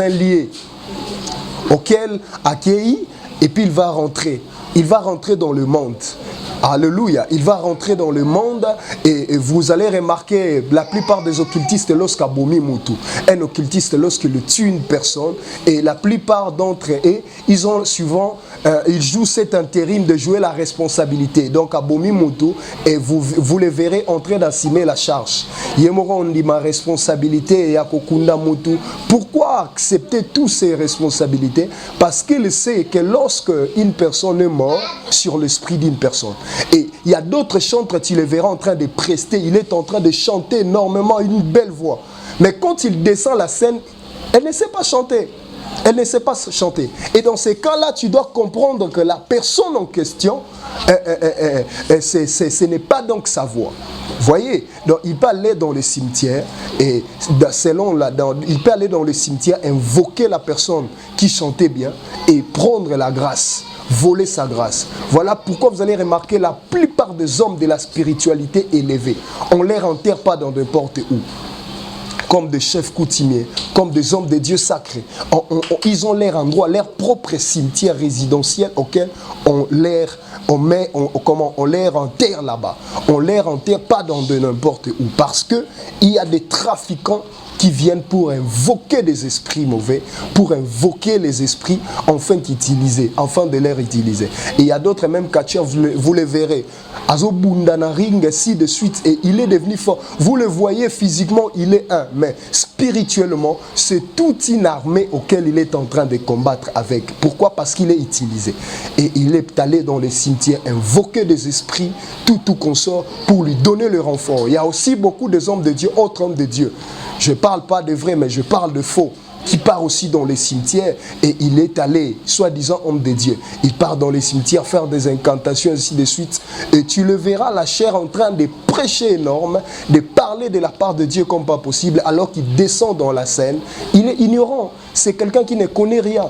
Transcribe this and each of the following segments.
un lié auquel accueilli, et puis il va rentrer. Il va rentrer dans le monde. Alléluia. Il va rentrer dans le monde et vous allez remarquer la plupart des occultistes lorsqu'abomi mutu. Un occultiste lorsqu'il tue une personne et la plupart d'entre eux, ils ont souvent, ils jouent cet intérim de jouer la responsabilité. Donc abomi mutu et vous les verrez en train d'assumer la charge. Yemoro on dit ma responsabilité et yakokunda mutu. Pourquoi accepter toutes ces responsabilités? Parce qu'il sait que lorsque une personne est morte sur l'esprit d'une personne. Et il y a d'autres chantres, tu les verras en train de prester, il est en train de chanter énormément, une belle voix. Mais quand il descend la scène, elle ne sait pas chanter. Elle ne sait pas chanter. Et dans ces cas-là, tu dois comprendre que la personne en question, ce n'est pas donc sa voix. Voyez, donc il peut aller dans le cimetière et il peut aller dans le cimetière, invoquer la personne qui chantait bien et prendre la grâce. Voler sa grâce. Voilà pourquoi vous allez remarquer la plupart des hommes de la spiritualité élevée. On ne les enterre pas dans n'importe où. Comme des chefs coutumiers, comme des hommes de Dieu sacrés. Ils ont leur endroit, leur propre cimetière résidentiel auquel on les enterre là-bas. On les enterre pas dans de n'importe où. Parce qu'il y a des trafiquants qui viennent pour invoquer des esprits mauvais, pour invoquer les esprits afin de les utiliser. Et il y a d'autres même catcheurs, vous les verrez. Azobundanaring, ainsi de suite, et il est devenu fort. Vous le voyez physiquement, il est un, mais spirituellement, c'est toute une armée auquel il est en train de combattre avec. Pourquoi? Parce qu'il est utilisé. Et il est allé dans les cimetières invoquer des esprits, tout consort, pour lui donner le renfort. Il y a aussi beaucoup des hommes de Dieu, autres hommes de Dieu. Je ne parle pas de vrai, mais je parle de faux, qui part aussi dans les cimetières et il est allé, soi-disant homme de Dieu. Il part dans les cimetières faire des incantations, ainsi de suite. Et tu le verras, la chair en train de prêcher énorme, de parler de la part de Dieu comme pas possible, alors qu'il descend dans la scène. Il est ignorant. C'est quelqu'un qui ne connaît rien.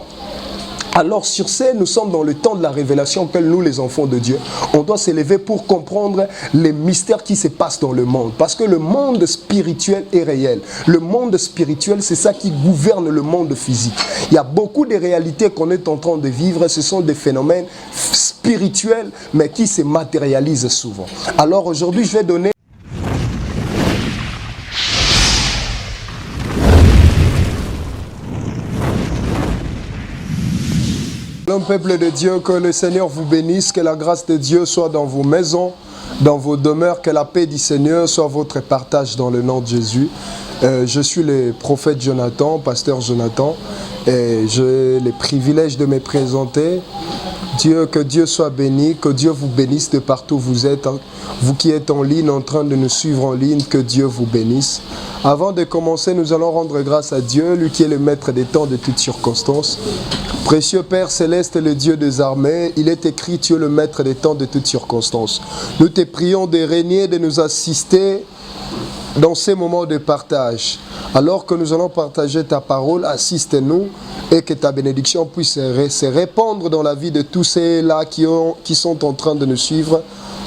Alors sur ce, nous sommes dans le temps de la révélation que nous, les enfants de Dieu, on doit s'élever pour comprendre les mystères qui se passent dans le monde. Parce que le monde spirituel est réel. Le monde spirituel, c'est ça qui gouverne le monde physique. Il y a beaucoup de réalités qu'on est en train de vivre. Ce sont des phénomènes spirituels, mais qui se matérialisent souvent. Alors aujourd'hui, je vais donner... Peuple de Dieu, que le Seigneur vous bénisse, que la grâce de Dieu soit dans vos maisons, dans vos demeures, que la paix du Seigneur soit votre partage dans le nom de Jésus. Je suis le prophète Jonathan, pasteur Jonathan, et j'ai le privilège de me présenter. Que Dieu soit béni, que Dieu vous bénisse de partout où vous êtes. Vous qui êtes en ligne, en train de nous suivre en ligne, que Dieu vous bénisse. Avant de commencer, nous allons rendre grâce à Dieu, lui qui est le maître des temps de toutes circonstances. Précieux Père Céleste, le Dieu des armées, il est écrit, tu es le maître des temps de toutes circonstances. Nous te prions de régner, de nous assister dans ces moments de partage. Alors que nous allons partager ta parole, assiste-nous et que ta bénédiction puisse se répandre dans la vie de tous ceux-là qui sont en train de nous suivre.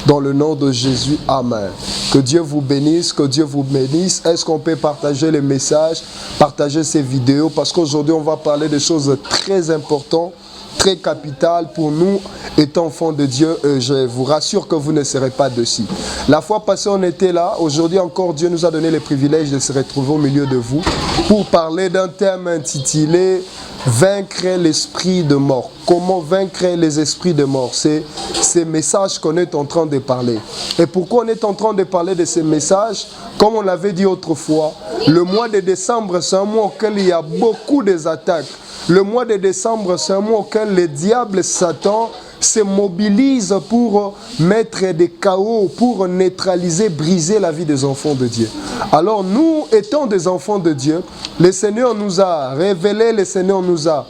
Dans le nom de Jésus, Amen. Que Dieu vous bénisse, que Dieu vous bénisse. Est-ce qu'on peut partager les messages, partager ces vidéos? Parce qu'aujourd'hui, on va parler de choses très importantes, très capitales pour nous, étant enfants de Dieu. Je vous rassure que vous ne serez pas dessus. La fois passée, on était là. Aujourd'hui encore, Dieu nous a donné le privilège de se retrouver au milieu de vous pour parler d'un thème intitulé « Vaincre l'esprit de mort ». Comment vaincre les esprits de mort? C'est ces messages qu'on est en train de parler. Et pourquoi on est en train de parler de ces messages? Comme on l'avait dit autrefois, le mois de décembre, c'est un mois auquel il y a beaucoup d'attaques. Le mois de décembre, c'est un mois auquel le diable Satan se mobilise pour mettre des chaos, pour neutraliser, briser la vie des enfants de Dieu. Alors nous, étant des enfants de Dieu, le Seigneur nous a révélé, le Seigneur nous a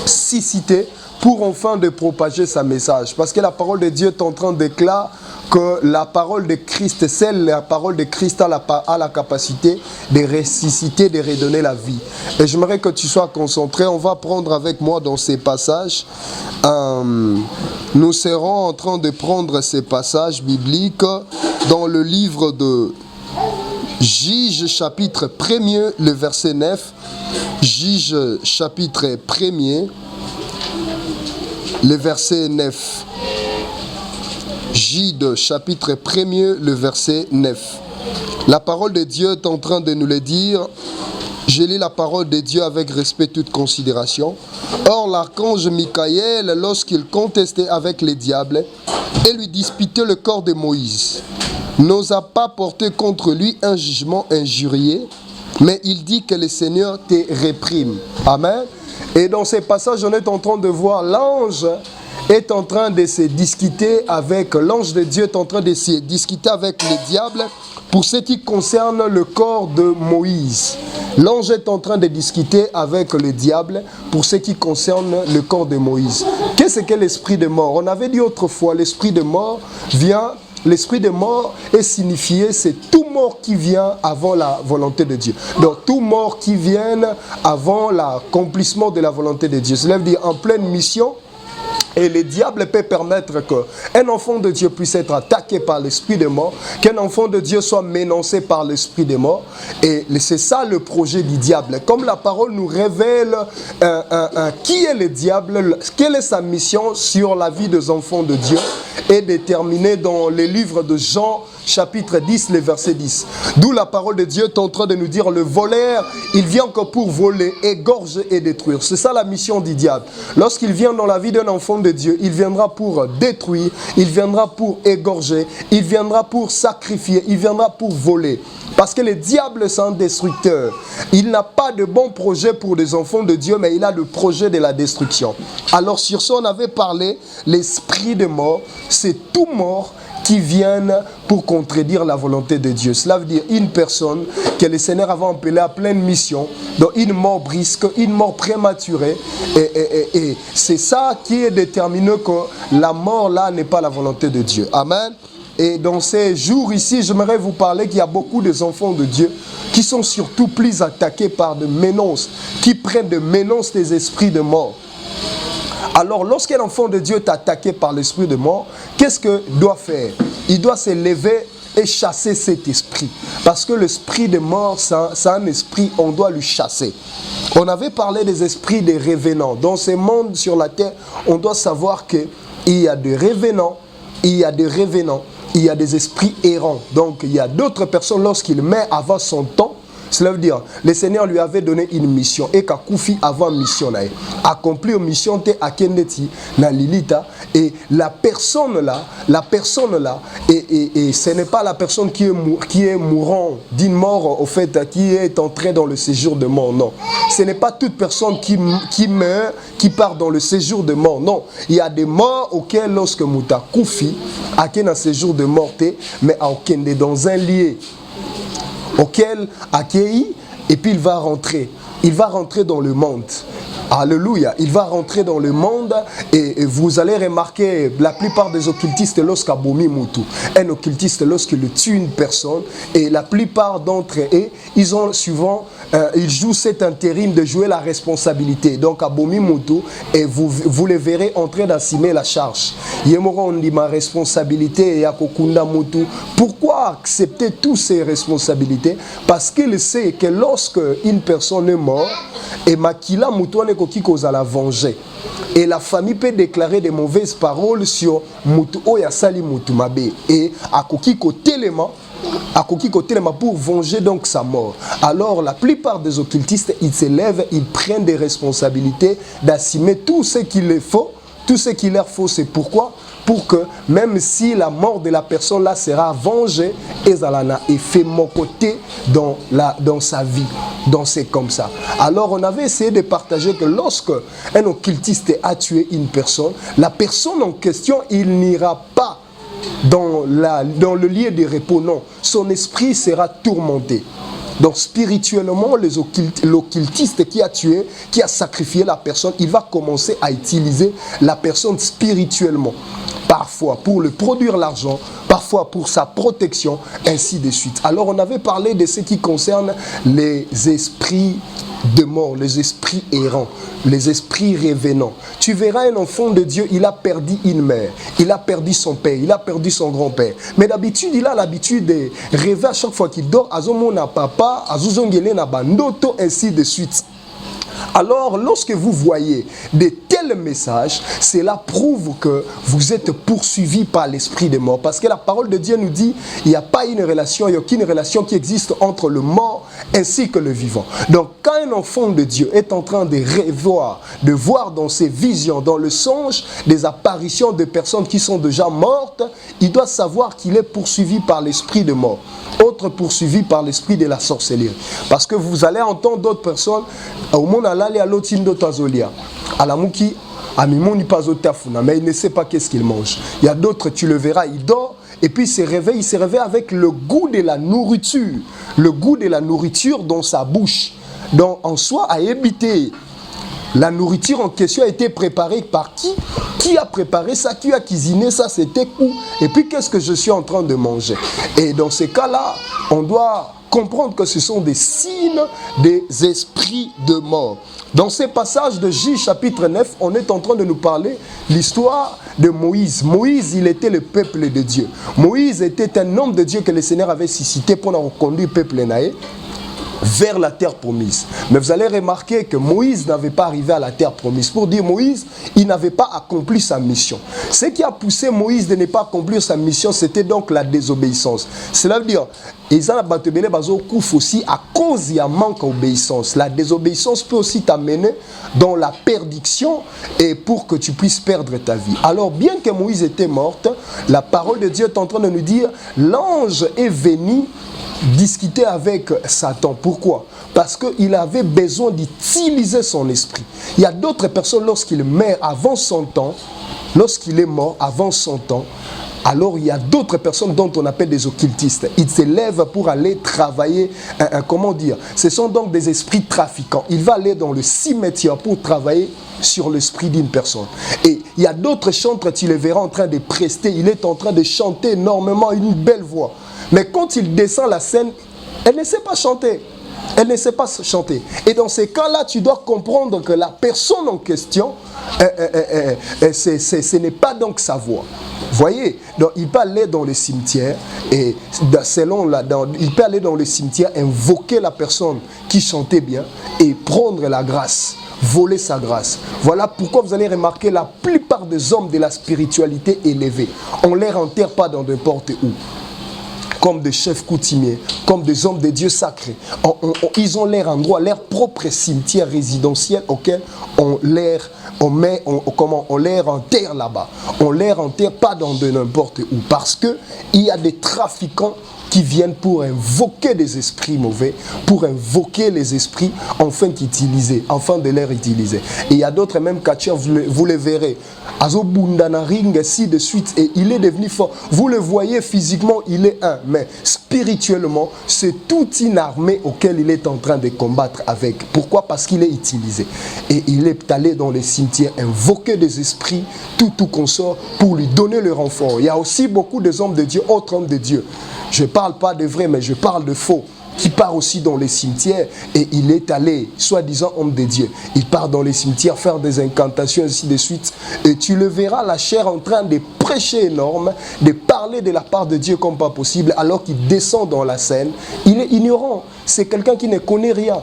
suscité pour enfin de propager sa message. Parce que la parole de Dieu est en train de déclarer que la parole de Christ, la parole de Christ a la capacité de ressusciter, de redonner la vie. Et j'aimerais que tu sois concentré. On va prendre avec moi dans ces passages. Nous serons en train de prendre ces passages bibliques dans le livre de Juge chapitre 1er, le verset 9. Juge chapitre 1er, le verset 9. Jude chapitre 1er, le verset 9. La parole de Dieu est en train de nous le dire. Je lis la parole de Dieu avec respect, toute considération. Or, l'archange Michael, lorsqu'il contestait avec les diables et lui disputait le corps de Moïse, n'osa pas porter contre lui un jugement injurieux, mais il dit que le Seigneur te réprime. Amen. Et dans ces passages, on est en train de voir l'ange est en train de se discuter avec, l'ange de Dieu est en train de se discuter avec les diables pour ce qui concerne le corps de Moïse. L'ange est en train de discuter avec le diable pour ce qui concerne le corps de Moïse. Qu'est-ce que l'esprit de mort? On avait dit autrefois, l'esprit de mort vient, l'esprit de mort est signifié, c'est tout mort qui vient avant la volonté de Dieu. Donc tout mort qui vient avant l'accomplissement de la volonté de Dieu. Cela veut dire en pleine mission. Et le diable peut permettre qu'un enfant de Dieu puisse être attaqué par l'esprit de mort, qu'un enfant de Dieu soit menacé par l'esprit de mort. Et c'est ça le projet du diable. Comme la parole nous révèle qui est le diable, quelle est sa mission sur la vie des enfants de Dieu, est déterminée dans les livres de Jean, chapitre 10, le verset 10. D'où la parole de Dieu est en train de nous dire, le voleur, il vient que pour voler, égorger et détruire. C'est ça la mission du diable. Lorsqu'il vient dans la vie d'un enfant de Dieu, il viendra pour détruire, il viendra pour égorger, il viendra pour sacrifier, il viendra pour voler. Parce que le diable, c'est un destructeur. Il n'a pas de bon projet pour les enfants de Dieu, mais il a le projet de la destruction. Alors sur ça, on avait parlé, l'esprit de mort, c'est tout mort qui viennent pour contredire la volonté de Dieu. Cela veut dire une personne que le Seigneur avait appelée à pleine mission, donc une mort brisque, une mort prématurée. Et c'est ça qui est déterminé que la mort là n'est pas la volonté de Dieu. Amen. Et dans ces jours ici, j'aimerais vous parler qu'il y a beaucoup d'enfants de Dieu qui sont surtout plus attaqués par des menaces, qui prennent des menaces des esprits de mort. Alors, lorsqu'un enfant de Dieu est attaqué par l'esprit de mort, qu'est-ce qu'il doit faire? Il doit se lever et chasser cet esprit. Parce que l'esprit de mort, c'est un esprit, on doit le chasser. On avait parlé des esprits des revenants. Dans ce monde sur la terre, on doit savoir qu'il y a des revenants, il y a des revenants, il y a des esprits errants. Donc, il y a d'autres personnes, lorsqu'il met avant son temps, cela veut dire, le Seigneur lui avait donné une mission et Kakoufi avant mission accompli une mission te akendeti na lilita et la personne là et ce n'est pas la personne qui est mourant d'une mort au fait qui est entrée dans le séjour de mort, non. Ce n'est pas toute personne qui meurt qui part dans le séjour de mort, non. Il y a des morts auxquels lorsque muta koufi aken un séjour de mort mais à okende dans un lieu auquel accueilli et puis il va rentrer dans le monde. Alléluia, il va rentrer dans le monde et vous allez remarquer la plupart des occultistes lorsqu'abomi mutu, un occultiste lorsqu'il tue une personne et la plupart d'entre eux, ils ont souvent ils jouent cet intérim de jouer la responsabilité. Donc abomi mutu et vous les verrez en train d'assumer la charge. Yemoro on dit ma responsabilité et akokunda mutu. Pourquoi accepter toutes ces responsabilités? Parce qu'il sait que lorsque une personne est morte et makila mutu qui cause à la venger. Et la famille peut déclarer des mauvaises paroles sur mutu oya sali mutu mabe et akoki ko telema pour venger donc sa mort. Alors la plupart des occultistes, ils se lèvent, ils prennent des responsabilités d'assumer tout ce qu'il leur faut. Tout ce qu'il leur faut, c'est pourquoi? Pour que même si la mort de la personne là sera vengée, ezalana et fait mon côté dans sa vie. Donc c'est comme ça. Alors on avait essayé de partager que lorsque un occultiste a tué une personne, la personne en question, il n'ira pas dans le lieu de repos, non. Son esprit sera tourmenté. Donc spirituellement, l'occultiste qui a tué, qui a sacrifié la personne, il va commencer à utiliser la personne spirituellement. parfois pour le produire l'argent, parfois pour sa protection, ainsi de suite. Alors on avait parlé de ce qui concerne les esprits de mort, les esprits errants, les esprits revenants. Tu verras un enfant de Dieu, il a perdu une mère, il a perdu son père, il a perdu son grand-père. Mais d'habitude, il a l'habitude de rêver à chaque fois qu'il dort, azomona papa, azuzongele na bandoto, ainsi de suite. Alors, lorsque vous voyez de tels messages, cela prouve que vous êtes poursuivi par l'esprit des morts. Parce que la parole de Dieu nous dit, il n'y a pas une relation, il n'y a aucune relation qui existe entre le mort ainsi que le vivant. Donc, quand un enfant de Dieu est en train de revoir, de voir dans ses visions, dans le songe, des apparitions de personnes qui sont déjà mortes, il doit savoir qu'il est poursuivi par l'esprit de mort. Autre poursuivi par l'esprit de la sorcellerie. Parce que vous allez entendre d'autres personnes, au monde à l'aller à l'otindo tazolia, à la mouki, à mimoni pazotafuna, mais il ne sait pas qu'est-ce qu'il mange. Il y a d'autres, tu le verras, il dort, et puis il se réveille avec le goût de la nourriture. Le goût de la nourriture dans sa bouche. Donc en soi, à éviter. La nourriture en question a été préparée par qui? Qui a préparé ça? Qui a cuisiné ça? C'était où? Et puis qu'est-ce que je suis en train de manger? Et dans ces cas-là, on doit comprendre que ce sont des signes des esprits de mort. Dans ces passages de J chapitre 9, on est en train de nous parler l'histoire de Moïse. Moïse, il était le peuple de Dieu. Moïse était un homme de Dieu que le Seigneur avait suscité pour reconduire le peuple naïe vers la terre promise. Mais vous allez remarquer que Moïse n'avait pas arrivé à la terre promise. Pour dire Moïse, il n'avait pas accompli sa mission. Ce qui a poussé Moïse de ne pas accomplir sa mission, c'était donc la désobéissance. Cela veut dire, aussi à cause il y a manque d'obéissance. La désobéissance peut aussi t'amener dans la perdition et pour que tu puisses perdre ta vie. Alors bien que Moïse était morte, la parole de Dieu est en train de nous dire, l'ange est venu discuter avec Satan. Pourquoi? Parce qu'il avait besoin d'utiliser son esprit. Il y a d'autres personnes, lorsqu'il meurt avant son temps, lorsqu'il est mort avant son temps, alors il y a d'autres personnes dont on appelle des occultistes. Ils se lèvent pour aller travailler, comment dire, ce sont donc des esprits trafiquants. Il va aller dans le cimetière pour travailler sur l'esprit d'une personne. Et il y a d'autres chantres, tu les verras en train de prester, il est en train de chanter énormément, une belle voix. Mais quand il descend la scène, elle ne sait pas chanter. Elle ne sait pas chanter. Et dans ces cas-là, tu dois comprendre que la personne en question, ce n'est pas donc sa voix. Voyez, donc il peut aller dans le cimetière et il peut aller dans le cimetière, invoquer la personne qui chantait bien et prendre la grâce, voler sa grâce. Voilà pourquoi vous allez remarquer la plupart des hommes de la spiritualité élevée, on ne les enterre pas dans n'importe où. Comme des chefs coutumiers, comme des hommes de Dieu sacrés. Ils ont leur endroit, leur propre cimetière résidentiel auquel on leur enterre là-bas. On leur enterre pas dans de n'importe où. Parce qu'il y a des trafiquants qui viennent pour invoquer des esprits mauvais, pour invoquer les esprits afin de les utiliser. Et il y a d'autres même catcheurs, vous les verrez. Azobundanaring, ainsi de suite, et il est devenu fort. Vous le voyez physiquement, il est un, mais spirituellement, c'est toute une armée auquel il est en train de combattre avec. Pourquoi? Parce qu'il est utilisé. Et il est allé dans les cimetières invoquer des esprits, tout consort, pour lui donner le renfort. Il y a aussi beaucoup des hommes de Dieu, autres hommes de Dieu. Je ne parle pas de vrai, mais je parle de faux, qui part aussi dans les cimetières et il est allé, soi-disant homme de Dieu. Il part dans les cimetières faire des incantations, ainsi de suite. Et tu le verras, la chair en train de prêcher énorme, de parler de la part de Dieu comme pas possible, alors qu'il descend dans la scène. Il est ignorant. C'est quelqu'un qui ne connaît rien.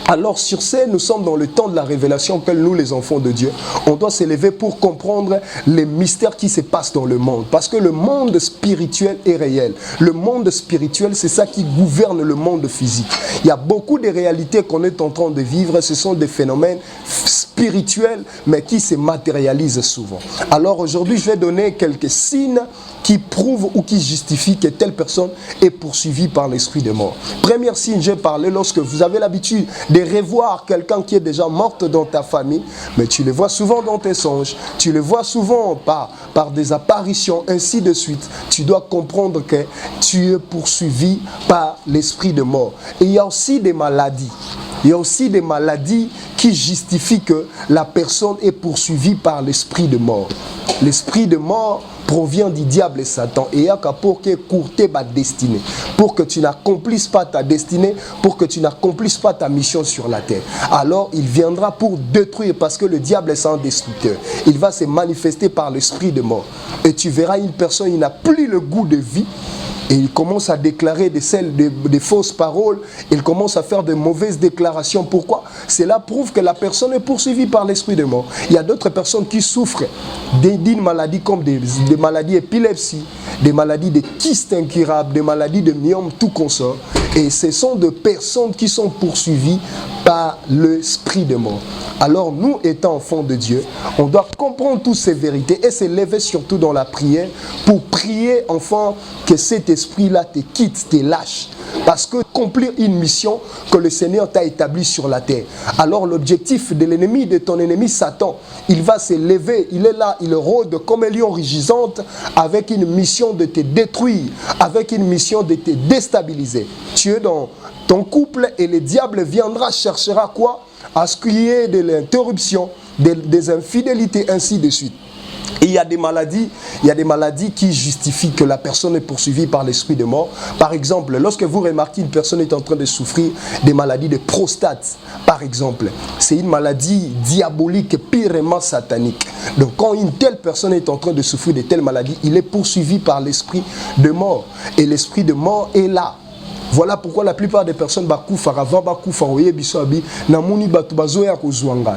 Alors sur ce, nous sommes dans le temps de la révélation que nous, les enfants de Dieu, on doit s'élever pour comprendre les mystères qui se passent dans le monde. Parce que le monde spirituel est réel. Le monde spirituel, c'est ça qui gouverne le monde physique. Il y a beaucoup de réalités qu'on est en train de vivre. Ce sont des phénomènes spirituels, mais qui se matérialisent souvent. Alors aujourd'hui, je vais donner quelques signes qui prouvent ou qui justifient que telle personne est poursuivie par l'esprit de mort. Premier signe, j'ai parlé lorsque vous avez l'habitude de revoir quelqu'un qui est déjà mort dans ta famille, mais tu le vois souvent dans tes songes, tu le vois souvent par des apparitions, ainsi de suite. Tu dois comprendre que tu es poursuivi par l'esprit de mort. Et il y a aussi des maladies. Il y a aussi des maladies qui justifient que la personne est poursuivie par l'esprit de mort. L'esprit de mort provient du diable et Satan. Et il y a pour que courter ma destinée, pour que tu n'accomplisses pas ta destinée, pour que tu n'accomplisses pas ta mission sur la terre. Alors il viendra pour détruire, parce que le diable est un destructeur. Il va se manifester par l'esprit de mort. Et tu verras une personne, il n'a plus le goût de vie. Et il commence à déclarer des fausses paroles. Il commence à faire de mauvaises déclarations. Pourquoi? Cela prouve que la personne est poursuivie par l'esprit de mort. Il y a d'autres personnes qui souffrent d'une maladie comme des maladies épilepsie, des maladies de kystes incurables, des maladies de myome, tout consort. Et ce sont des personnes qui sont poursuivies par l'esprit de mort. Alors nous, étant enfants de Dieu, on doit comprendre toutes ces vérités et se lever surtout dans la prière pour prier, enfant, que cet esprit-là te quitte, te lâche. Parce que accomplir une mission que le Seigneur t'a établie sur la terre. Alors l'objectif de l'ennemi, de ton ennemi Satan, il va se lever, il est là, il rôde comme un lion rugissante avec une mission de te détruire, avec une mission de te déstabiliser. Tu es dans ton couple et le diable viendra, cherchera quoi? À ce qu'il y ait de l'interruption, des infidélités, ainsi de suite. Et il y a des maladies qui justifient que la personne est poursuivie par l'esprit de mort. Par exemple, lorsque vous remarquez une personne est en train de souffrir des maladies de prostate, par exemple, c'est une maladie diabolique, purement satanique. Donc quand une telle personne est en train de souffrir de telles maladies, il est poursuivi par l'esprit de mort. Et l'esprit de mort est là. Voilà pourquoi la plupart des personnes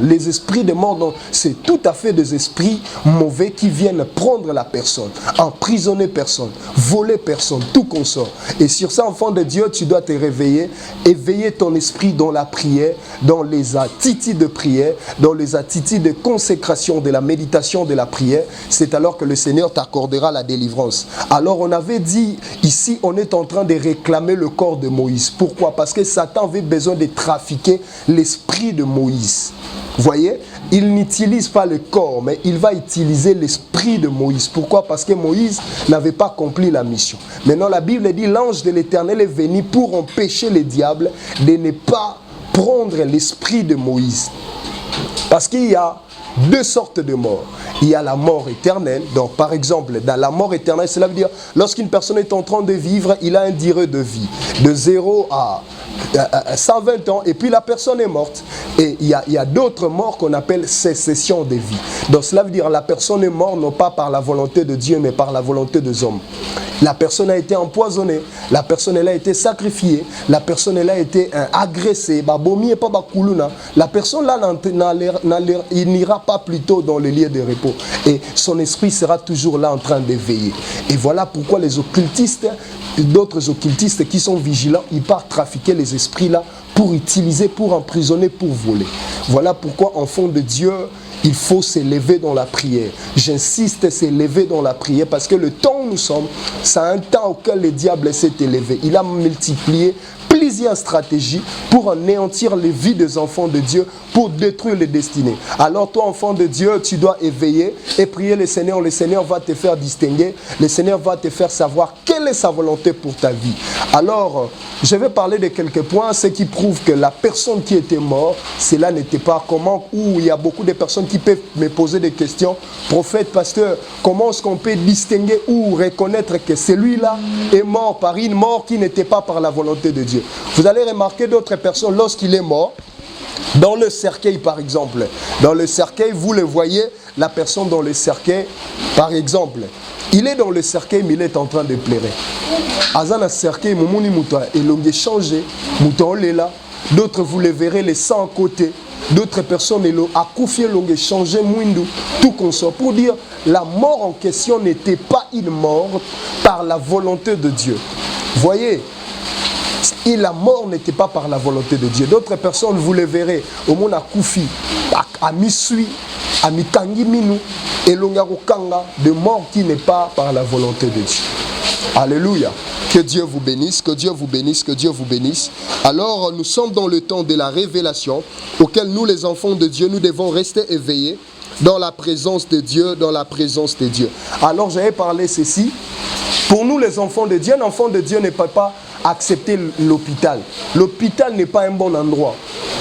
les esprits de mort, c'est tout à fait des esprits mauvais qui viennent prendre la personne, emprisonner personne, voler personne, tout consort. Et sur ça, enfant de Dieu, tu dois te réveiller, éveiller ton esprit dans la prière, dans les attitudes de prière, dans les attitudes de consécration, de la méditation, de la prière. C'est alors que le Seigneur t'accordera la délivrance. Alors on avait dit, ici on est en train de réclamer le corps de Moïse. Pourquoi? Parce que Satan avait besoin de trafiquer l'esprit de Moïse. Vous voyez, il n'utilise pas le corps, mais il va utiliser l'esprit de Moïse. Pourquoi? Parce que Moïse n'avait pas accompli la mission. Maintenant, la Bible dit, l'ange de l'Éternel est venu pour empêcher les diables de ne pas prendre l'esprit de Moïse. Parce qu'il y a deux sortes de morts. Il y a la mort éternelle. Donc, par exemple, dans la mort éternelle, cela veut dire, lorsqu'une personne est en train de vivre, il a une durée de vie de 0 à 120 ans, et puis la personne est morte. Et il y a d'autres morts qu'on appelle sécession de vie. Donc, cela veut dire, la personne est morte non pas par la volonté de Dieu, mais par la volonté des hommes. La personne a été empoisonnée, la personne elle a été sacrifiée, la personne elle a été agressée, la personne là il n'ira pas plutôt dans le lieu de repos et son esprit sera toujours là en train de veiller. Et voilà pourquoi les occultistes, d'autres occultistes qui sont vigilants, ils partent trafiquer les esprits là pour utiliser, pour emprisonner, pour voler. Voilà pourquoi, enfant de Dieu, il faut s'élever dans la prière. J'insiste, s'élever dans la prière parce que le temps où nous sommes, c'est un temps auquel le diable s'est élevé. Il a multiplié plusieurs stratégies pour anéantir les vies des enfants de Dieu, pour détruire les destinées. Alors toi, enfant de Dieu, tu dois éveiller et prier le Seigneur. Le Seigneur va te faire distinguer. Le Seigneur va te faire savoir quelle est sa volonté pour ta vie. Alors, je vais parler de quelques points, ce qui prouve que la personne qui était morte, cela n'était pas comment, ou il y a beaucoup de personnes qui peuvent me poser des questions. Prophète, pasteur, comment est-ce qu'on peut distinguer ou reconnaître que celui-là est mort par une mort qui n'était pas par la volonté de Dieu? Vous allez remarquer d'autres personnes, lorsqu'il est mort, dans le cercueil par exemple, dans le cercueil, vous le voyez, la personne dans le cercueil, par exemple, il est dans le cercueil, mais il est en train de pleurer. Azana cercueil, momoni muta, et l'ongue changé, muta olela, d'autres vous le verrez, les sangs à côté, d'autres personnes, a confié l'ongue changé, mouindou, tout consort, pour dire, la mort en question n'était pas une mort par la volonté de Dieu. Voyez, et la mort n'était pas par la volonté de Dieu. D'autres personnes, vous les verrez, au monde à Koufi, à Misui, à Mikangi Minou, et l'Ongarokanga, de mort qui n'est pas par la volonté de Dieu. Alléluia. Que Dieu vous bénisse, que Dieu vous bénisse, que Dieu vous bénisse. Alors, nous sommes dans le temps de la révélation, auquel nous, les enfants de Dieu, nous devons rester éveillés dans la présence de Dieu, dans la présence de Dieu. Alors, j'avais parlé ceci. Pour nous, les enfants de Dieu, un enfant de Dieu ne peut pas accepter l'hôpital. L'hôpital n'est pas un bon endroit.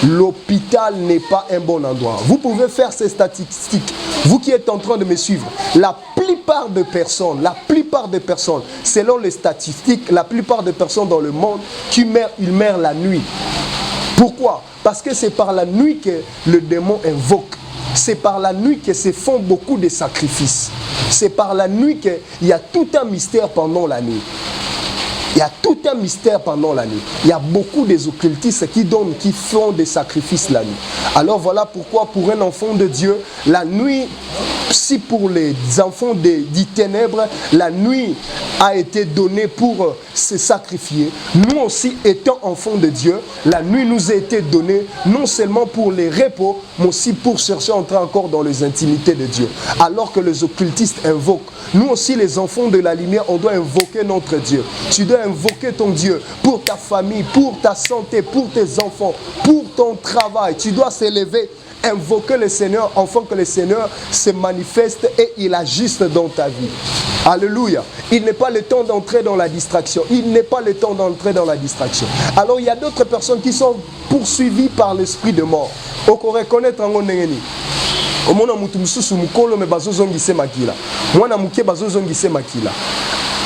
l'hôpital n'est pas un bon endroit. Vous pouvez faire ces statistiques. Vous qui êtes en train de me suivre, la plupart des personnes, selon les statistiques, la plupart des personnes dans le monde qui meurent, ils meurent la nuit. Pourquoi? Parce que c'est par la nuit que le démon invoque. C'est par la nuit que se font beaucoup de sacrifices. C'est par la nuit qu'il y a tout un mystère pendant la nuit. Il y a tout un mystère pendant la nuit. Il y a beaucoup des occultistes qui font des sacrifices la nuit. Alors voilà pourquoi pour un enfant de Dieu, la nuit, si pour les enfants des ténèbres, la nuit a été donnée pour se sacrifier. Nous aussi, étant enfants de Dieu, la nuit nous a été donnée non seulement pour les repos, mais aussi pour chercher à entrer encore dans les intimités de Dieu. Alors que les occultistes invoquent, nous aussi les enfants de la lumière, on doit invoquer notre Dieu. Tu dois invoquer ton Dieu pour ta famille, pour ta santé, pour tes enfants, pour ton travail. Tu dois s'élever, invoquer le Seigneur afin que le Seigneur se manifeste et il agisse dans ta vie. Alléluia. Il n'est pas le temps d'entrer dans la distraction. Il n'est pas le temps d'entrer dans la distraction. Alors il y a d'autres personnes qui sont poursuivies par l'esprit de mort. On reconnaître en onengeni.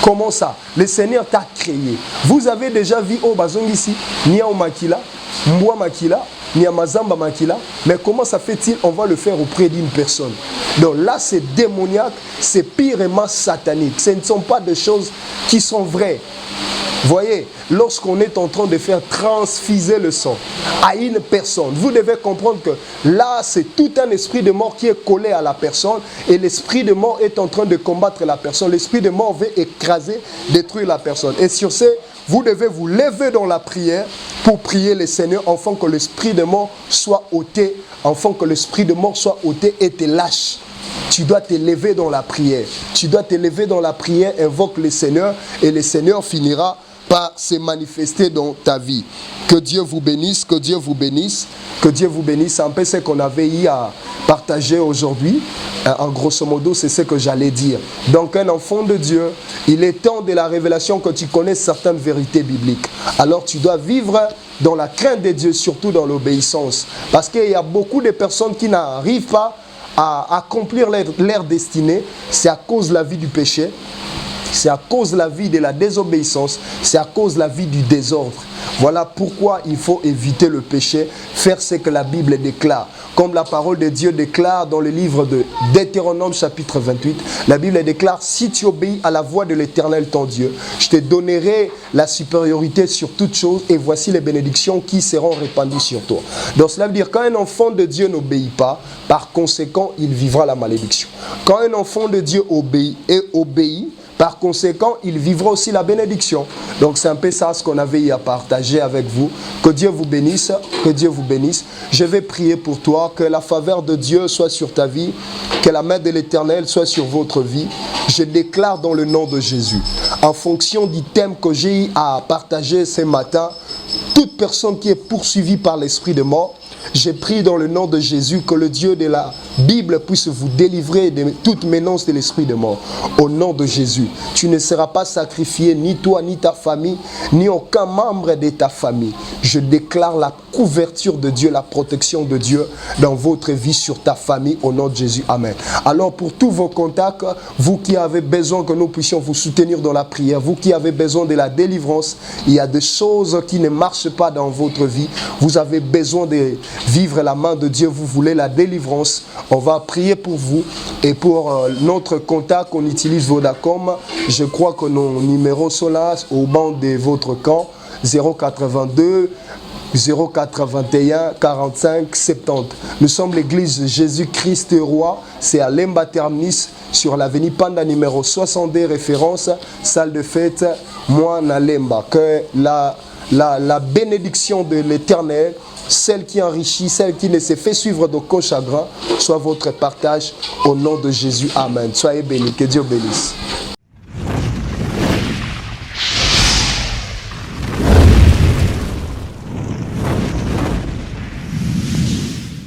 Comment ça? Le Seigneur t'a créé. Vous avez déjà vu au bazong ici, Nia au Makila, Mboa Makila, Nia Mazamba Makila, mais comment ça fait-il? On va le faire auprès d'une personne. Donc là, c'est démoniaque, c'est pirement satanique. Ce ne sont pas des choses qui sont vraies. Voyez, lorsqu'on est en train de faire transfuser le sang à une personne, vous devez comprendre que là, c'est tout un esprit de mort qui est collé à la personne et l'esprit de mort est en train de combattre la personne. L'esprit de mort veut écraser, détruire la personne. Et sur ce, vous devez vous lever dans la prière pour prier le Seigneur afin que l'esprit de mort soit ôté, afin que l'esprit de mort soit ôté et te lâche. Tu dois te lever dans la prière. Tu dois te lever dans la prière, invoque le Seigneur et le Seigneur finira par se manifester dans ta vie. Que Dieu vous bénisse, que Dieu vous bénisse, que Dieu vous bénisse. C'est un peu ce qu'on avait eu à partager aujourd'hui. En grosso modo, c'est ce que j'allais dire. Donc un enfant de Dieu, il est temps de la révélation que tu connais certaines vérités bibliques. Alors tu dois vivre dans la crainte de Dieu, surtout dans l'obéissance. Parce qu'il y a beaucoup de personnes qui n'arrivent pas à accomplir leur destinée. C'est à cause de la vie du péché. C'est à cause de la vie de la désobéissance, c'est à cause de la vie du désordre. Voilà pourquoi il faut éviter le péché, faire ce que la Bible déclare. Comme la parole de Dieu déclare dans le livre de Deutéronome chapitre 28, la Bible déclare: si tu obéis à la voix de l'Éternel ton Dieu, je te donnerai la supériorité sur toutes choses et voici les bénédictions qui seront répandues sur toi. Donc cela veut dire quand un enfant de Dieu n'obéit pas, par conséquent il vivra la malédiction. Quand un enfant de Dieu obéit, par conséquent, il vivra aussi la bénédiction. Donc c'est un peu ça ce qu'on avait eu à partager avec vous. Que Dieu vous bénisse, que Dieu vous bénisse. Je vais prier pour toi, que la faveur de Dieu soit sur ta vie, que la main de l'Éternel soit sur votre vie. Je déclare dans le nom de Jésus, en fonction du thème que j'ai eu à partager ce matin, toute personne qui est poursuivie par l'esprit de mort, j'ai prié dans le nom de Jésus que le Dieu de la Bible puisse vous délivrer de toute menace de l'esprit de mort. Au nom de Jésus, tu ne seras pas sacrifié, ni toi, ni ta famille, ni aucun membre de ta famille. Je déclare la couverture de Dieu, la protection de Dieu dans votre vie, sur ta famille, au nom de Jésus. Amen. Alors pour tous vos contacts, vous qui avez besoin que nous puissions vous soutenir dans la prière, vous qui avez besoin de la délivrance, il y a des choses qui ne marchent pas dans votre vie, vous avez besoin de vivre la main de Dieu, vous voulez la délivrance, on va prier pour vous. Et pour notre contact, on utilise Vodacom. Je crois que nos numéros sont là au banc de votre camp: 082 0421 45 70. Nous sommes l'église Jésus-Christ Roi. C'est à Lemba Terminus, sur l'avenue Panda numéro 62, référence salle de fête Moana Lemba. Que la bénédiction de l'Éternel, celle qui enrichit, celle qui ne se fait suivre d'aucun chagrin, soit votre partage au nom de Jésus. Amen. Soyez bénis. Que Dieu bénisse.